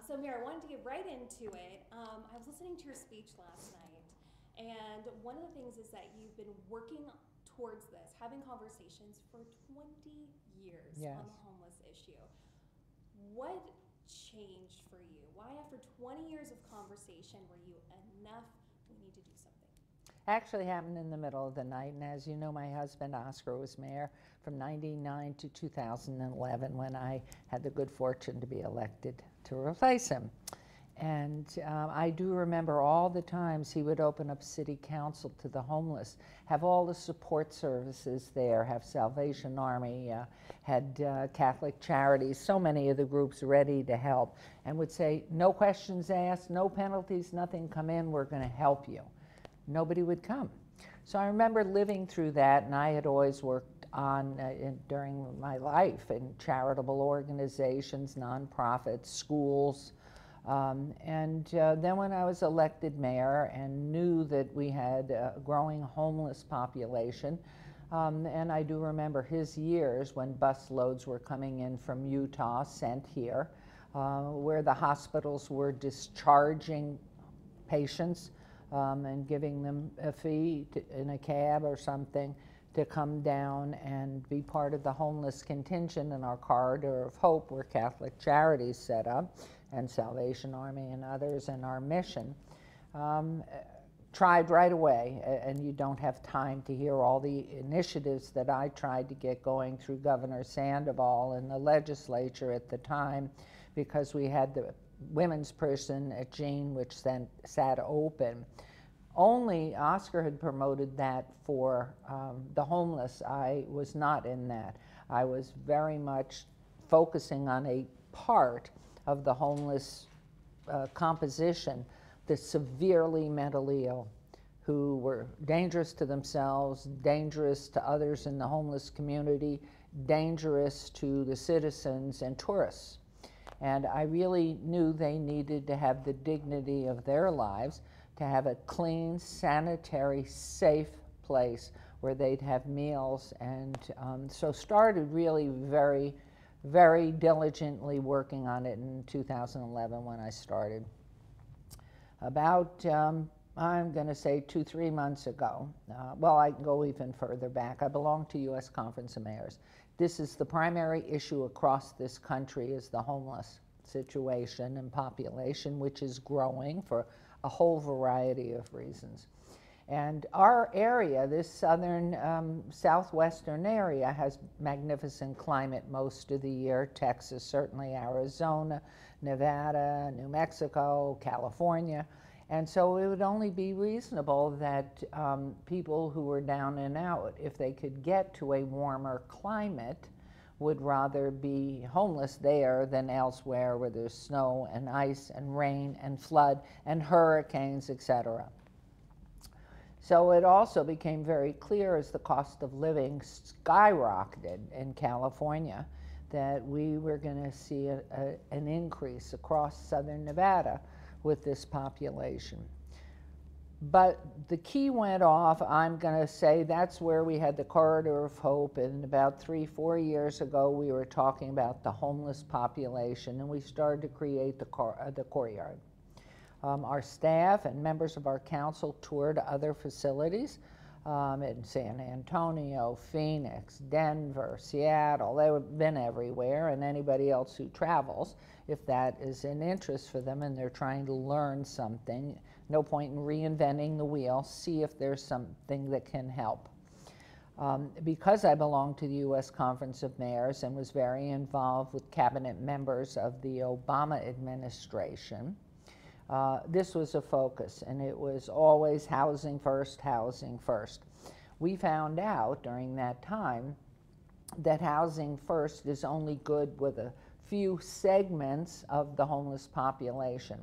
So Mayor, I wanted to get right into it. I was listening to your speech last night, and one of the things is that you've been working towards this, having conversations for 20 years Yes. on the homeless issue. What changed for you? Why after 20 years of conversation were you enough, we need to do something? Actually happened in the middle of the night, and as you know, my husband Oscar was mayor from 99 to 2011 when I had the good fortune to be elected to replace him. And I do remember all the times he would open up city council to the homeless, have all the support services there, have Salvation Army, had Catholic Charities, so many of the groups ready to help, and would say, no questions asked, no penalties, nothing, come in, we're going to help you. Nobody would come. So I remember living through that, and I had always worked on, during my life, in charitable organizations, nonprofits, schools. Then when I was elected mayor and knew that we had a growing homeless population, and I do remember his years when bus loads were coming in from Utah, sent here, where the hospitals were discharging patients and giving them a fee in a cab or something to come down and be part of the homeless contingent in our corridor of hope where Catholic Charities set up and Salvation Army and others in our mission. Tried right away, and you don't have time to hear all the initiatives that I tried to get going through Governor Sandoval and the legislature at the time, because we had the women's prison at Jean, which then sat open. Only Oscar had promoted that for the homeless. I was not in that. I was very much focusing on a part of the homeless composition, the severely mentally ill, who were dangerous to themselves, dangerous to others in the homeless community, dangerous to the citizens and tourists. And I really knew they needed to have the dignity of their lives, to have a clean, sanitary, safe place where they'd have meals. And so started really very, very diligently working on it in 2011 when I started. About, I'm going to say 2-3 months ago, well, I can go even further back. I belong to U.S. Conference of Mayors. This is the primary issue across this country, is the homeless situation and population, which is growing for a whole variety of reasons. And our area, this southern, southwestern area, has magnificent climate most of the year. Texas, certainly Arizona, Nevada, New Mexico, California. And so it would only be reasonable that people who were down and out, if they could get to a warmer climate, would rather be homeless there than elsewhere where there's snow and ice and rain and flood and hurricanes, etc. So it also became very clear as the cost of living skyrocketed in California that we were going to see an increase across southern Nevada with this population. But the key went off, I'm going to say that's where we had the Corridor of Hope, and about 3-4 years ago we were talking about the homeless population, and we started to create the courtyard. Our staff and members of our council toured other facilities in San Antonio, Phoenix, Denver, Seattle. They've been everywhere, and anybody else who travels, if that is an interest for them and they're trying to learn something, no point in reinventing the wheel, see if there's something that can help. Because I belong to the U.S. Conference of Mayors and was very involved with cabinet members of the Obama administration, this was a focus, and it was always housing first, housing first. We found out during that time that housing first is only good with a few segments of the homeless population,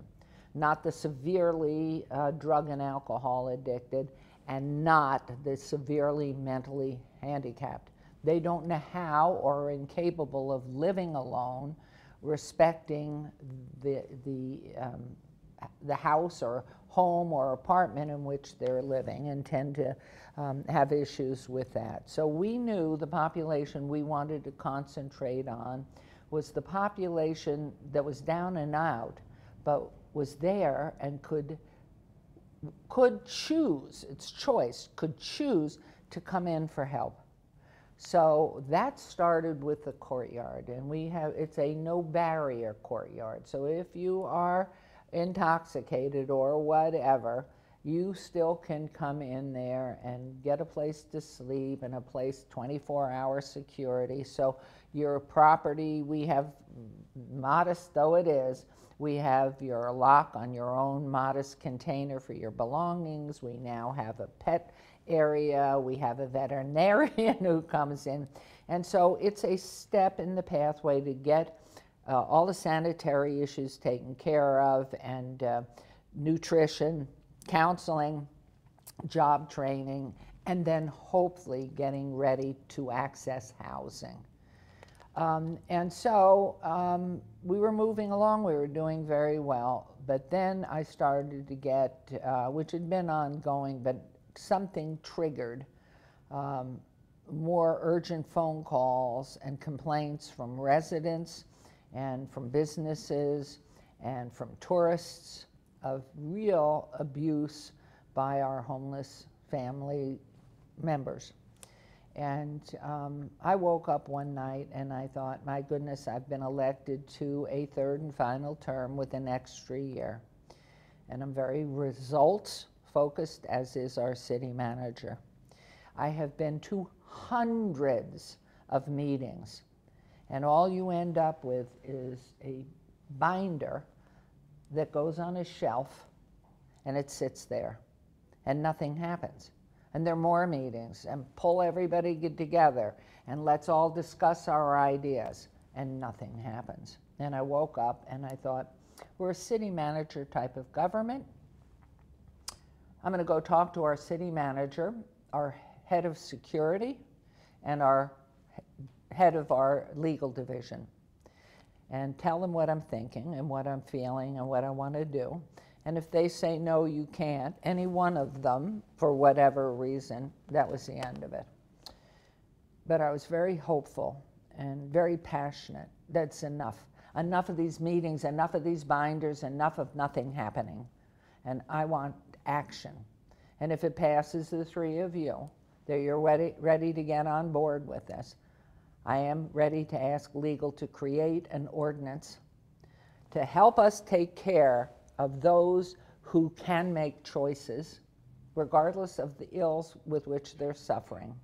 not the severely drug and alcohol addicted, and not the severely mentally handicapped. They don't know how or are incapable of living alone, respecting the house or home or apartment in which they're living, and tend to have issues with that. So we knew the population we wanted to concentrate on was the population that was down and out, but was there and could choose, its choice, could choose to come in for help. So that started with the courtyard, and it's a no barrier courtyard. So if you are intoxicated or whatever, you still can come in there and get a place to sleep and a place 24-hour security. So your property, we have, modest though it is, we have your lock on your own modest container for your belongings. We now have a pet area. We have a veterinarian who comes in. And so it's a step in the pathway to get all the sanitary issues taken care of, and nutrition, counseling, job training, and then hopefully getting ready to access housing. And so we were moving along, we were doing very well, but then I started to get, which had been ongoing, but something triggered more urgent phone calls and complaints from residents and from businesses and from tourists of real abuse by our homeless family members. And I woke up one night and I thought, my goodness, I've been elected to a third and final term with an extra year. And I'm very results focused, as is our city manager. I have been to hundreds of meetings, and all you end up with is a binder that goes on a shelf and it sits there and nothing happens. And there are more meetings, and pull everybody together and let's all discuss our ideas, and nothing happens. And I woke up and I thought, we're a city manager type of government. I'm going to go talk to our city manager, our head of security, and our head of our legal division, and tell them what I'm thinking and what I'm feeling and what I want to do. And if they say, no, you can't, any one of them, for whatever reason, that was the end of it. But I was very hopeful and very passionate. That's enough. Enough of these meetings, enough of these binders, enough of nothing happening. And I want action. And if it passes the three of you, that you're ready to get on board with this, I am ready to ask legal to create an ordinance to help us take care of those who can make choices, regardless of the ills with which they're suffering,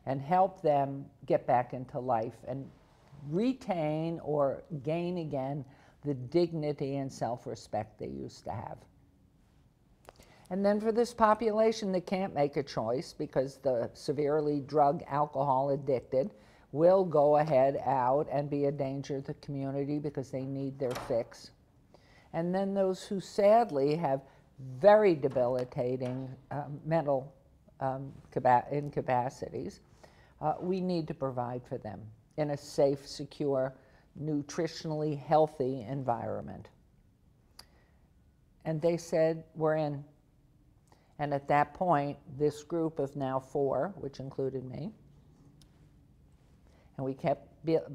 and help them get back into life and retain or gain again the dignity and self-respect they used to have. And then for this population that can't make a choice because the severely drug, alcohol addicted will go ahead out and be a danger to the community because they need their fix. And then those who sadly have very debilitating mental incapacities, we need to provide for them in a safe, secure, nutritionally healthy environment. And they said, we're in. And at that point, this group of now 4, which included me, and we kept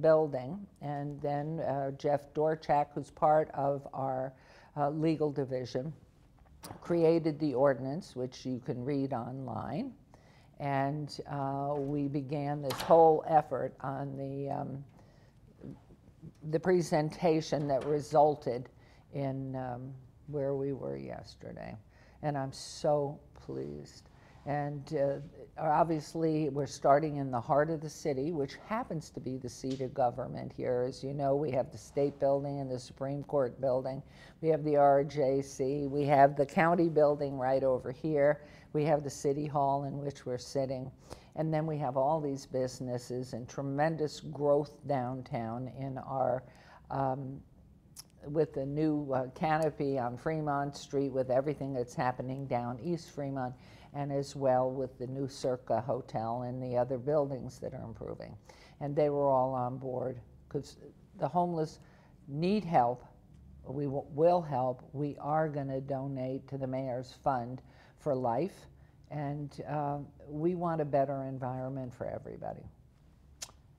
building, and then Jeff Dorchak, who's part of our legal division, created the ordinance, which you can read online, and we began this whole effort on the presentation that resulted in where we were yesterday. And I'm so pleased. And obviously, we're starting in the heart of the city, which happens to be the seat of government here. As you know, we have the State Building and the Supreme Court Building. We have the RJC. We have the county building right over here. We have the City Hall in which we're sitting. And then we have all these businesses and tremendous growth downtown in our with the new canopy on Fremont Street, with everything that's happening down East Fremont, and as well with the new Circa Hotel and the other buildings that are improving. And they were all on board because the homeless need help. We will help. We are going to donate to the Mayor's Fund for Life, and we want a better environment for everybody.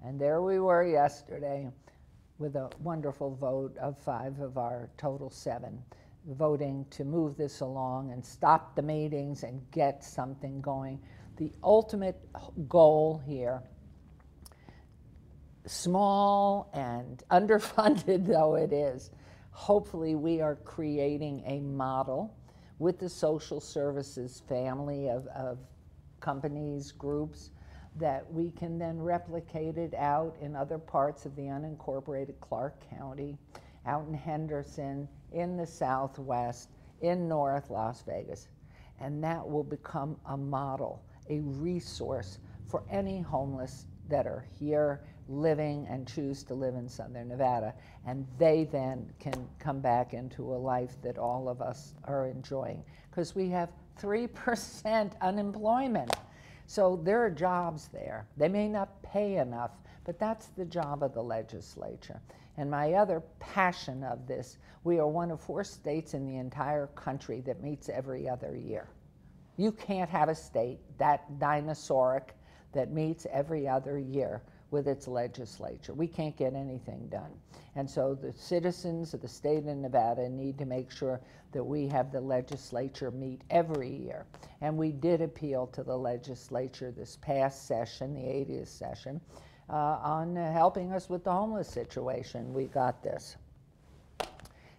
And there we were yesterday, with a wonderful vote of 5 of our total 7, voting to move this along and stop the meetings and get something going. The ultimate goal here, small and underfunded though it is, hopefully we are creating a model with the social services family of companies, groups, that we can then replicate it out in other parts of the unincorporated Clark County, out in Henderson, in the Southwest, in North Las Vegas. And that will become a model, a resource for any homeless that are here living and choose to live in Southern Nevada. And they then can come back into a life that all of us are enjoying. Because we have 3% unemployment. So there are jobs there. They may not pay enough, but that's the job of the legislature. And my other passion of this, we are one of 4 states in the entire country that meets every other year. You can't have a state that dinosauric that meets every other year with its legislature. We can't get anything done. And so the citizens of the state of Nevada need to make sure that we have the legislature meet every year. And we did appeal to the legislature this past session, the 80th session, on helping us with the homeless situation. We got this.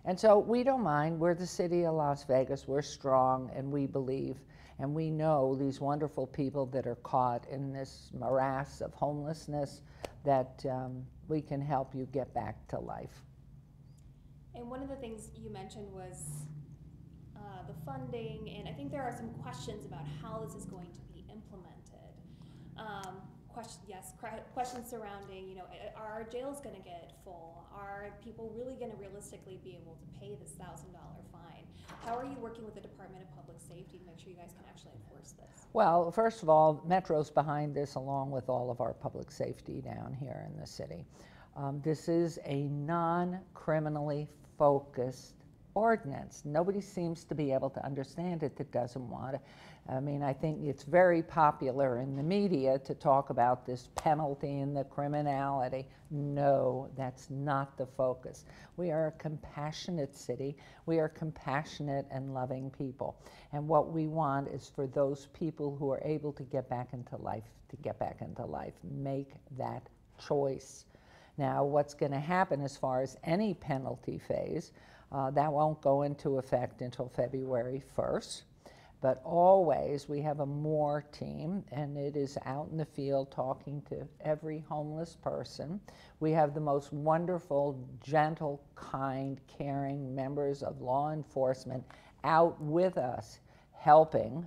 And so we don't mind. We're the city of Las Vegas. We're strong, and we believe, and we know these wonderful people that are caught in this morass of homelessness, that we can help you get back to life. And one of the things you mentioned was the funding, and I think there are some questions about how this is going to be implemented. Questions surrounding, you know, are our jails going to get full? Are people really going to realistically be able to pay this $1,000 fine? How are you working with the Department of Public Safety to make sure you guys can actually enforce this? Well, first of all, Metro's behind this, along with all of our public safety down here in the city. This is a non-criminally focused ordinance. Nobody seems to be able to understand it that doesn't want to. I mean, I think it's very popular in the media to talk about this penalty and the criminality. No, that's not the focus. We are a compassionate city. We are compassionate and loving people. And what we want is for those people who are able to get back into life, to get back into life. Make that choice. Now, what's going to happen as far as any penalty phase, that won't go into effect until February 1st. But always, we have a MORE team, and it is out in the field talking to every homeless person. We have the most wonderful, gentle, kind, caring members of law enforcement out with us, helping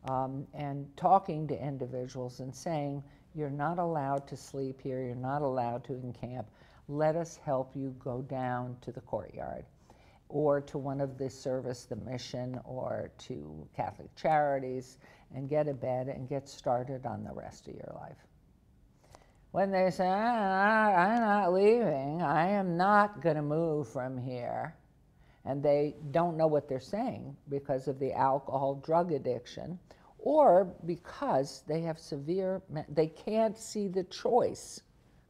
and talking to individuals and saying, you're not allowed to sleep here, you're not allowed to encamp. Let us help you go down to the courtyard, or to one of the service, the mission, or to Catholic Charities, and get a bed and get started on the rest of your life. When they say, I'm not leaving, I am not going to move from here, and they don't know what they're saying because of the alcohol drug addiction, or because they have severe, they can't see the choice.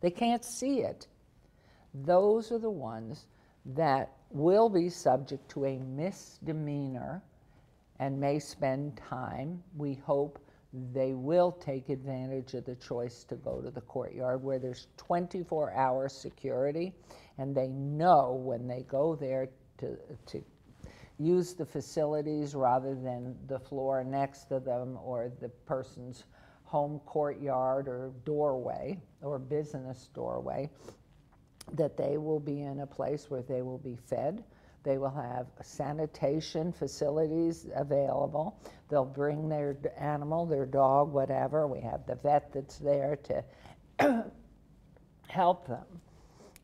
They can't see it. Those are the ones that will be subject to a misdemeanor and may spend time. We hope they will take advantage of the choice to go to the courtyard, where there's 24-hour security, and they know when they go there to use the facilities rather than the floor next to them or the person's home courtyard or doorway or business doorway, that they will be in a place where they will be fed. They will have sanitation facilities available. They'll bring their animal, their dog, whatever. We have the vet that's there to help them.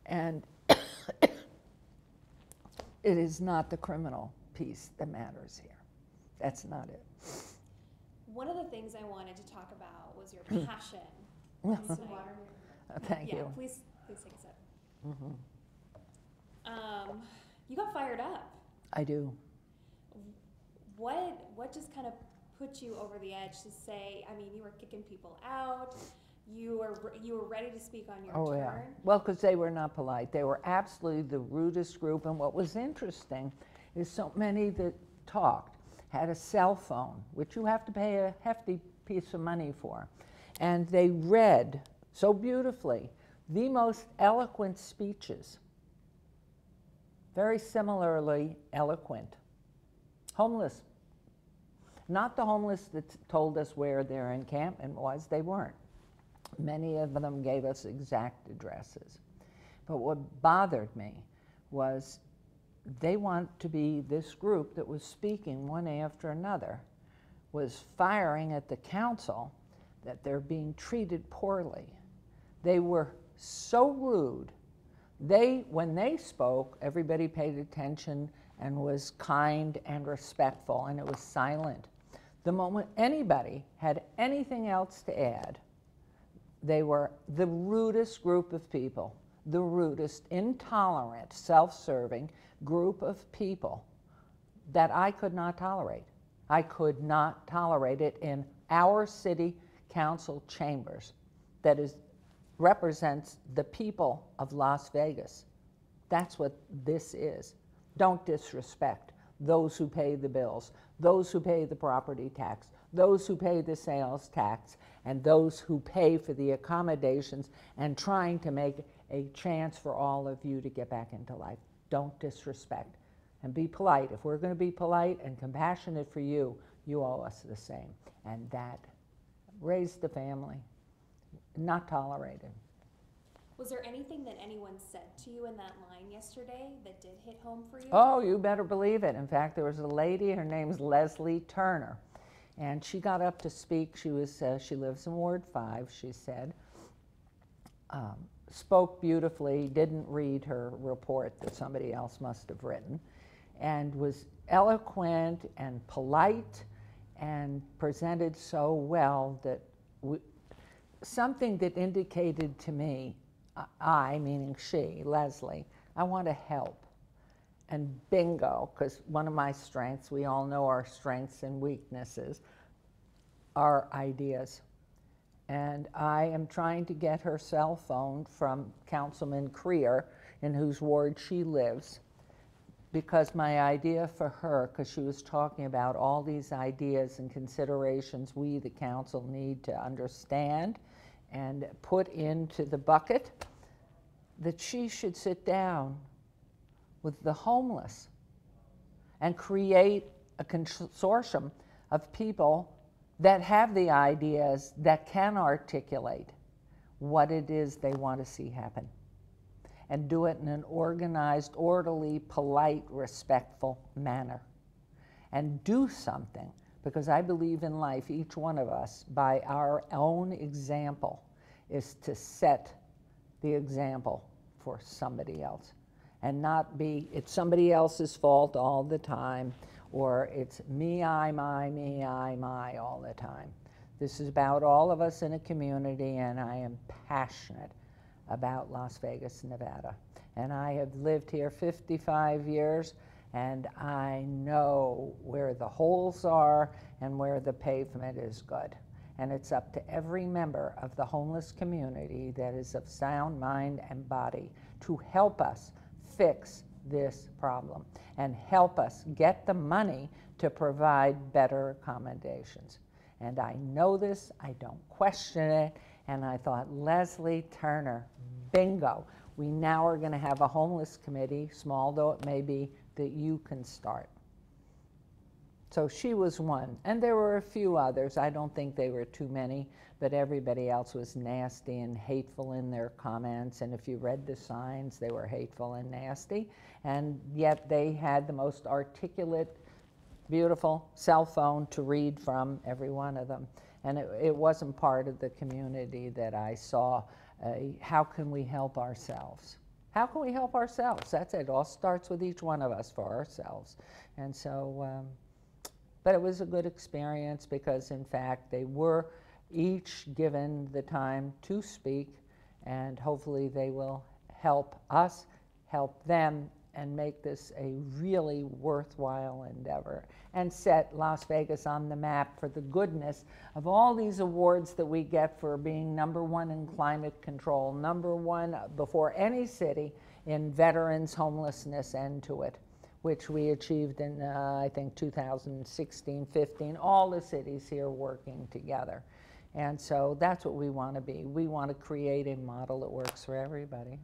And it is not the criminal piece that matters here. That's not it. One of the things I wanted to talk about was your passion. Thank you. Yeah, please take a sip. You got fired up. I do. What just kind of put you over the edge to say, I mean, you were kicking people out, you were ready to speak on your Oh, turn. yeah. Well, because they were not polite. They were absolutely the rudest group. And what was interesting is so many that talked had a cell phone, which you have to pay a hefty piece of money for. And they read so beautifully the most eloquent speeches, very similarly eloquent. Homeless. Not the homeless that told us where their encampment was, they weren't. Many of them gave us exact addresses. But what bothered me was they want to be this group that was speaking one after another, was firing at the council that they're being treated poorly. They were so rude. When they spoke, everybody paid attention and was kind and respectful, and it was silent. The moment anybody had anything else to add, they were the rudest group of people, the rudest, intolerant, self-serving group of people that I could not tolerate. I could not tolerate it in our city council chambers that represents the people of Las Vegas. That's what this is. Don't disrespect those who pay the bills, those who pay the property tax, those who pay the sales tax, and those who pay for the accommodations and trying to make a chance for all of you to get back into life. Don't disrespect and be polite. If we're going to be polite and compassionate for you, you owe us the same. And that raised the family, not tolerated. Was there anything that anyone said to you in that line yesterday that did hit home for you? Oh, you better believe it. In fact, there was a lady, her name's Leslie Turner, and she got up to speak. She lives in Ward 5, she said. Spoke beautifully, didn't read her report that somebody else must have written, and was eloquent and polite and presented so well that something that indicated to me, I, meaning she, Leslie, I want to help. And bingo, because one of my strengths, we all know our strengths and weaknesses, are ideas. And I am trying to get her cell phone from Councilman Creer, in whose ward she lives, because my idea for her, because she was talking about all these ideas and considerations we, the council, need to understand and put into the bucket, that she should sit down with the homeless and create a consortium of people that have the ideas, that can articulate what it is they want to see happen, and do it in an organized, orderly, polite, respectful manner. And do something, because I believe in life, each one of us, by our own example, is to set the example for somebody else. And not be, it's somebody else's fault all the time, or it's me, I, my all the time. This is about all of us in a community, and I am passionate about Las Vegas, Nevada. And I have lived here 55 years, and I know where the holes are and where the pavement is good. And it's up to every member of the homeless community that is of sound mind and body to help us fix this problem and help us get the money to provide better accommodations. And I know this, I don't question it, and I thought, Leslie Turner, bingo. We now are going to have a homeless committee, small though it may be, that you can start. So she was one, and there were a few others. I don't think they were too many, but everybody else was nasty and hateful in their comments, and if you read the signs, they were hateful and nasty, and yet they had the most articulate, beautiful cell phone to read from, every one of them. And it wasn't part of the community that I saw. How can we help ourselves? How can we help ourselves? That's it. It all starts with each one of us for ourselves. And so, but it was a good experience because, in fact, they were each given the time to speak, and hopefully they will help us help them and make this a really worthwhile endeavor and set Las Vegas on the map for the goodness of all these awards that we get for being #1 in climate control, #1 before any city in veterans homelessness end to it, which we achieved in, I think, 2016, 15, all the cities here working together. And so that's what we want to be. We want to create a model that works for everybody.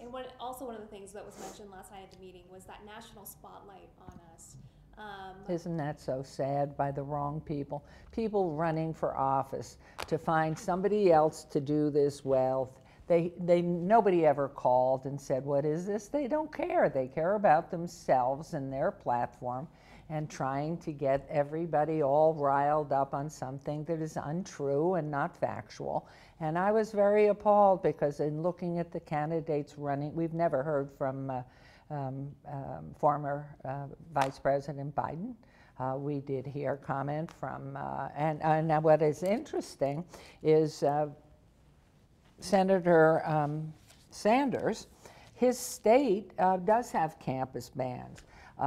And also one of the things that was mentioned last night at the meeting was that national spotlight on us. Isn't that so sad? By the wrong people. People running for office to find somebody else to do this well. Nobody ever called and said, what is this? They don't care. They care about themselves and their platform and trying to get everybody all riled up on something that is untrue and not factual. And I was very appalled because in looking at the candidates running, we've never heard from former Vice President Biden. We did hear comment from, and what is interesting is Senator Sanders, his state does have campus bans.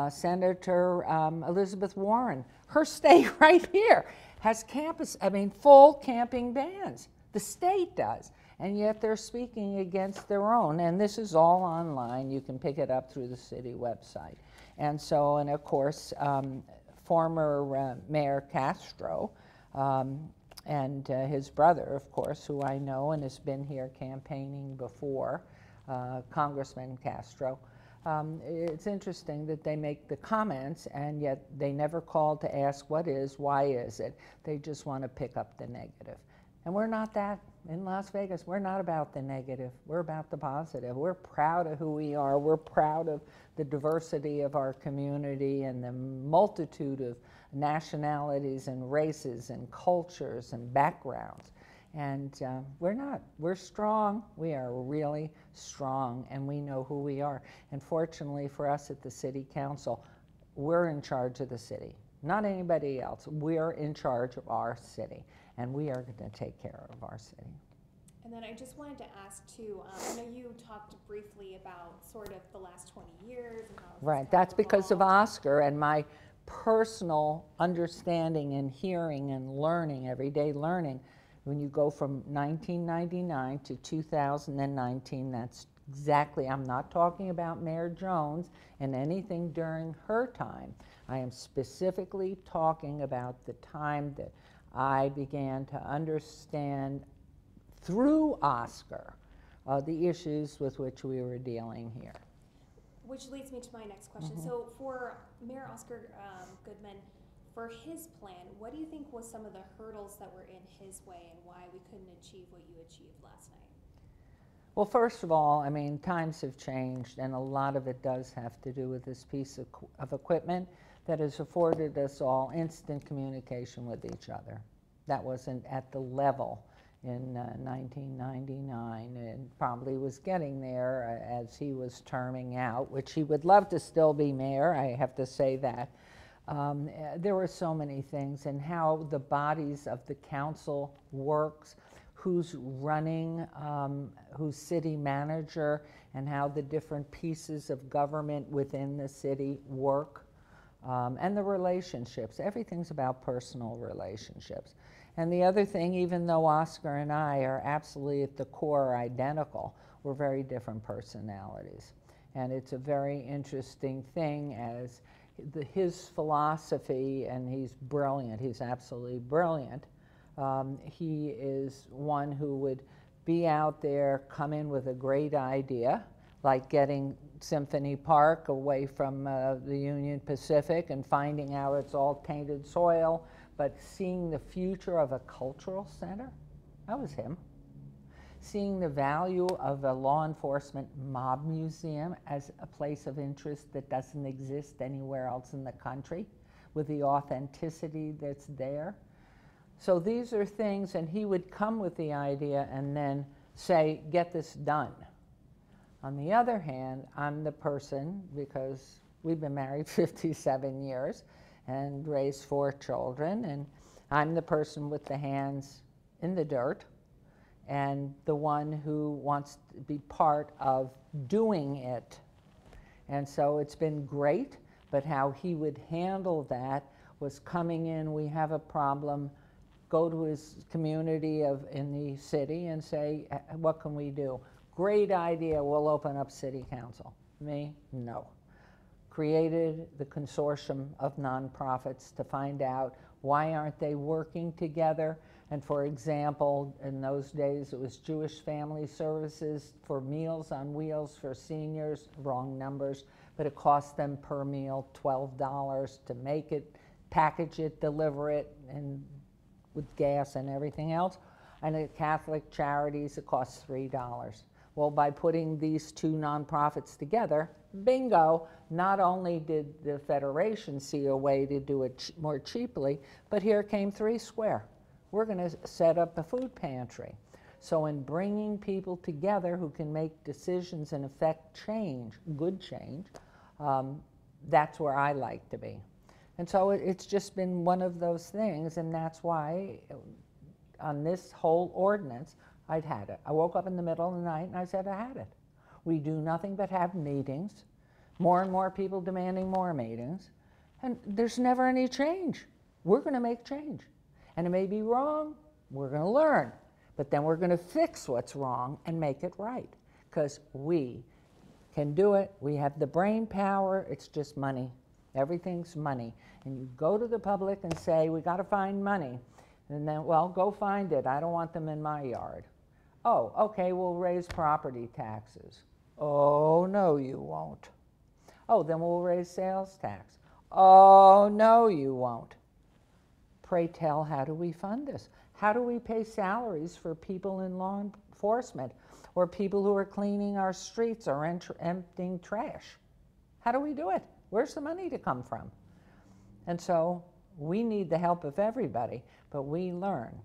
Senator Elizabeth Warren, her state right here has full camping bans. The state does. And yet they're speaking against their own. And this is all online. You can pick it up through the city website. And so, and of course, former Mayor Castro and his brother, of course, who I know and has been here campaigning before, Congressman Castro. It's interesting that they make the comments and yet they never call to ask what is, why is it. They just want to pick up the negative. And we're not that in Las Vegas. We're not about the negative. We're about the positive. We're proud of who we are. We're proud of the diversity of our community and the multitude of nationalities and races and cultures and backgrounds. And we're strong. We are really strong, and we know who we are. And fortunately for us at the City Council, we're in charge of the city, not anybody else. We're in charge of our city, and we are going to take care of our city. And then I just wanted to ask too, I know you talked briefly about sort of the last 20 years. And how right, that's because of Oscar and my personal understanding and hearing and learning, everyday learning. When you go from 1999 to 2019, that's exactly, I'm not talking about Mayor Jones and anything during her time. I am specifically talking about the time that I began to understand through Oscar the issues with which we were dealing here. Which leads me to my next question. So for Mayor Oscar Goodman, for his plan, what do you think was some of the hurdles that were in his way and why we couldn't achieve what you achieved last night? Well, first of all, I mean, times have changed, and a lot of it does have to do with this piece of equipment that has afforded us all instant communication with each other. That wasn't at the level in 1999, and probably was getting there as he was terming out, which he would love to still be mayor, I have to say that. There were so many things, and how the bodies of the council works, who's running, who's city manager, and how the different pieces of government within the city work, and the relationships. Everything's about personal relationships. And the other thing, even though Oscar and I are absolutely at the core identical, we're very different personalities. And it's a very interesting thing as his philosophy, and he's brilliant, he's absolutely brilliant. He is one who would be out there, come in with a great idea, like getting Symphony Park away from the Union Pacific and finding out it's all tainted soil, but seeing the future of a cultural center, that was him. Seeing the value of a law enforcement mob museum as a place of interest that doesn't exist anywhere else in the country, with the authenticity that's there. So these are things, and he would come with the idea and then say, get this done. On the other hand, I'm the person, because we've been married 57 years and raised 4 children, and I'm the person with the hands in the dirt and the one who wants to be part of doing it. And so it's been great, but how he would handle that was coming in, we have a problem, go to his community in the city and say, what can we do? Great idea, we'll open up city council. Me? No. Created the consortium of nonprofits to find out why aren't they working together. And for example, in those days it was Jewish Family Services for Meals on Wheels for seniors, wrong numbers, but it cost them per meal $12 to make it, package it, deliver it, and with gas and everything else. And at Catholic Charities it costs $3. Well, by putting these two nonprofits together, bingo, not only did the Federation see a way to do it more cheaply, but here came 3 Square. We're going to set up a food pantry. So in bringing people together who can make decisions and affect change, good change, that's where I like to be. And so it's just been one of those things, and that's why on this whole ordinance, I'd had it. I woke up in the middle of the night and I said I had it. We do nothing but have meetings, more and more people demanding more meetings, and there's never any change. We're going to make change. And it may be wrong, we're going to learn, but then we're going to fix what's wrong and make it right, because we can do it. We have the brain power, it's just money. Everything's money. And you go to the public and say, we got to find money. And then, well, go find it. I don't want them in my yard. Oh, okay, we'll raise property taxes. Oh, no, you won't. Oh, then we'll raise sales tax. Oh, no, you won't. Pray tell, how do we fund this? How do we pay salaries for people in law enforcement or people who are cleaning our streets or emptying trash? How do we do it? Where's the money to come from? And so we need the help of everybody, but we learn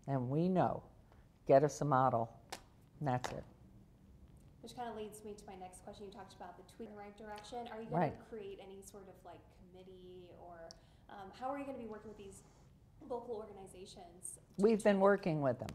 and we know. Get us a model, and that's it. Which kind of leads me to my next question. You talked about the tweet in the right direction. Are you going to create any sort of like committee, or how are you going to be working with these local organizations? We've been working with them,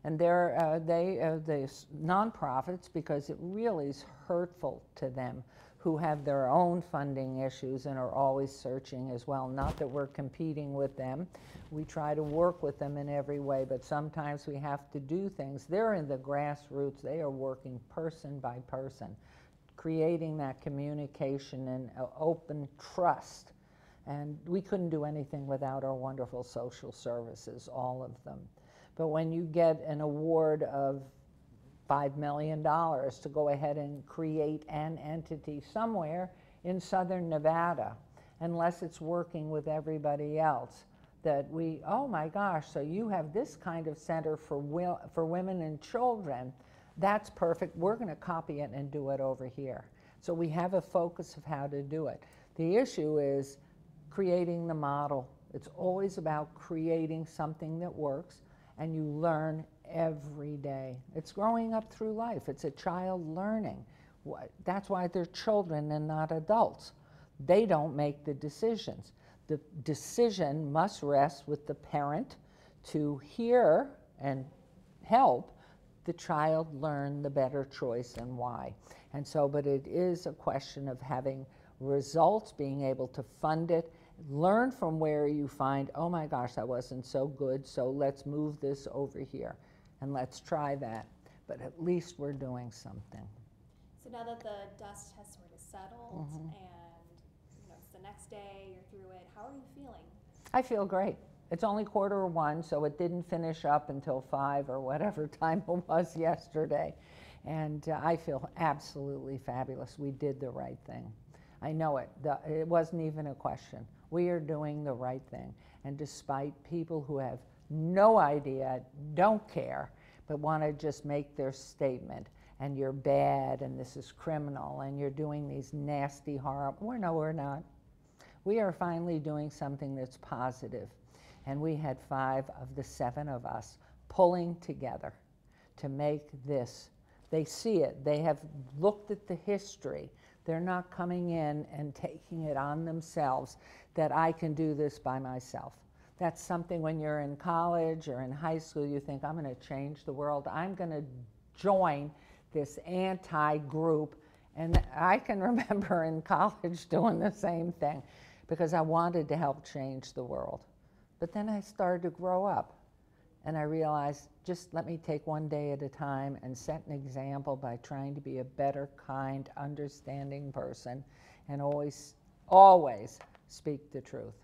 and they're the nonprofits, because it really is hurtful to them, who have their own funding issues and are always searching as well. Not that we're competing with them. We try to work with them in every way, but sometimes we have to do things. They're in the grassroots. They are working person by person, creating that communication and open trust. And we couldn't do anything without our wonderful social services, all of them. But when you get an award of $5 million to go ahead and create an entity somewhere in southern Nevada, unless it's working with everybody else, that we, oh my gosh, so you have this kind of center for women and children, that's perfect, we're going to copy it and do it over here. So we have a focus of how to do it. The issue is creating the model. It's always about creating something that works, and you learn every day. It's growing up through life. It's a child learning. That's why they're children and not adults. They don't make the decisions. The decision must rest with the parent to hear and help the child learn the better choice and why. And so, but it is a question of having results, being able to fund it, learn from where you find, oh my gosh, that wasn't so good, so let's move this over here and let's try that. But at least we're doing something. So now that the dust has sort of settled and it's the next day, you're through it, how are you feeling? I feel great. It's only 1:45, so it didn't finish up until 5 or whatever time it was yesterday. And I feel absolutely fabulous. We did the right thing. I know it. It wasn't even a question. We are doing the right thing. And despite people who have no idea, don't care, but want to just make their statement, and you're bad, and this is criminal, and you're doing these nasty, horrible, no, we're not. We are finally doing something that's positive. And we had 5 of the 7 of us pulling together to make this. They see it. They have looked at the history. They're not coming in and taking it on themselves that I can do this by myself. That's something when you're in college or in high school, you think, I'm going to change the world. I'm going to join this anti-group And I can remember in college doing the same thing because I wanted to help change the world. But then I started to grow up and I realized, just let me take one day at a time and set an example by trying to be a better, kind, understanding person and always, always speak the truth.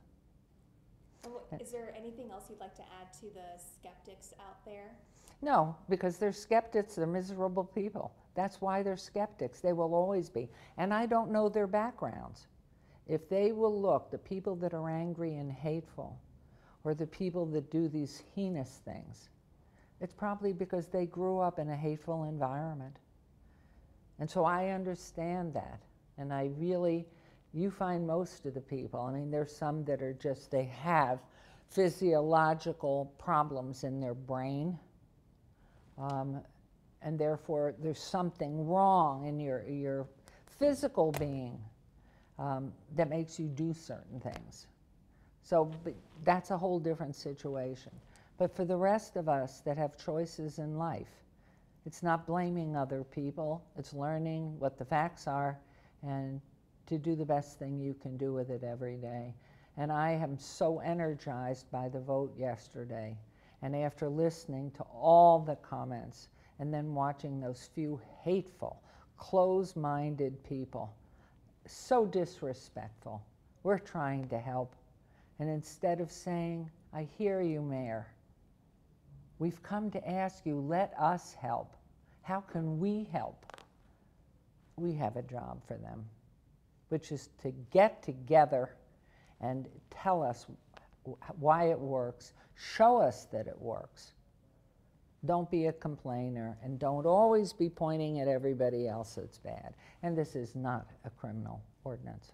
Is there anything else you'd like to add to the skeptics out there? No, because they're skeptics, they're miserable people. That's why they're skeptics. They will always be. And I don't know their backgrounds. If they will look, the people that are angry and hateful, or the people that do these heinous things, it's probably because they grew up in a hateful environment. And so I understand that. And I really, you find most of the people, I mean, there's some that are just, they have physiological problems in their brain. And therefore, there's something wrong in your physical being that makes you do certain things. So that's a whole different situation. But for the rest of us that have choices in life, it's not blaming other people, it's learning what the facts are and to do the best thing you can do with it every day. And I am so energized by the vote yesterday. And after listening to all the comments and then watching those few hateful, closed-minded people, so disrespectful, we're trying to help. And instead of saying, I hear you, Mayor, we've come to ask you, let us help. How can we help? We have a job for them, which is to get together and tell us why it works, show us that it works. Don't be a complainer, and don't always be pointing at everybody else that's bad. And this is not a criminal ordinance.